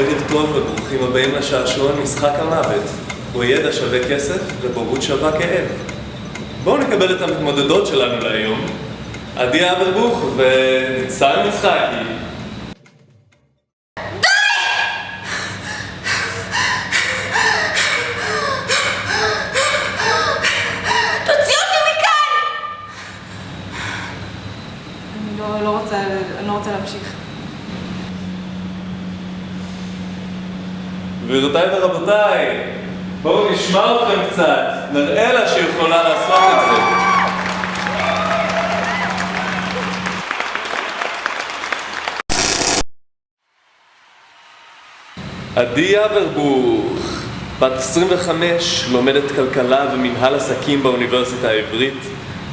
ערב טוב וברוכים הבאים לשעשועון משחק המוות, בו ידע שווה כסף ובורות שווה כאב. בואו נקבל את המתמודדות שלנו להיום, עדי אברבוך וניצן יצחקי. אני לא רוצה להמשיך. גבירותיי ורבותיי, בואו נשמע אתכם קצת, נראה לה שהיא יכולה לעשות את זה. עדי אברבוך, בת 25, לומדת כלכלה ומנהל עסקים באוניברסיטה העברית,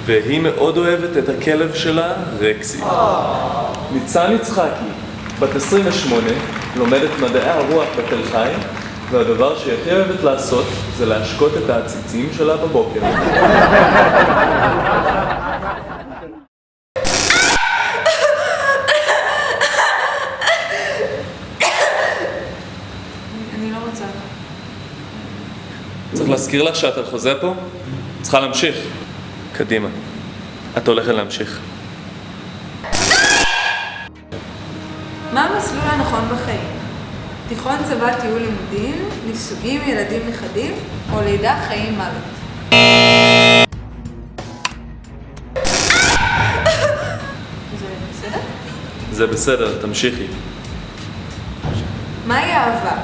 והיא מאוד אוהבת את הכלב שלה, רקסי. ניצן יצחקי, בת 28, לומדת מדעי הרוח בתל חי, והדבר שהיא הכי אוהבת לעשות זה להשקות את העציצים שלה בבוקר. אני לא רוצה. צריך להזכיר לך שאת על חוזה פה? צריכה להמשיך. קדימה. את הולכת להמשיך. מה המסלול הנכון בחיים? תיכון, צבא, טיול לימודים, נישואים, ילדים, נכדים, או לידה, חיים, מוות? זה בסדר? זה בסדר, תמשיכי. מהי אהבה?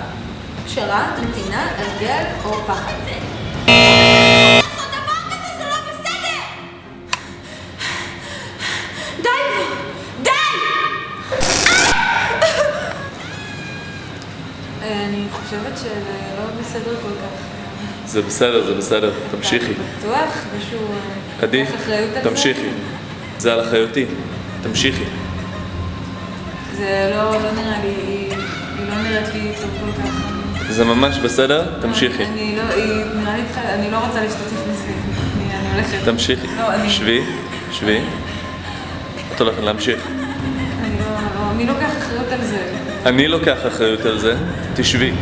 פשרה, נתינה, הרגל או פחד? אני חושבת שזה לא בסדר כל כך. זה בסדר, זה בסדר, תמשיכי. בטוח? מישהו עדי, לקח אחריות על זה? תמשיכי. זה על אחריותי. תמשיכי. זה לא נראה לי, היא לא נראית לי טוב כל כך. זה ממש בסדר? תמשיכי. אני לא רוצה להשתתף בזה. אני הולכת. תמשיכי. שבי, שבי. את הולכת להמשיך. אני לוקח אחריות על זה. אני לוקח אחריות על זה. תשבי.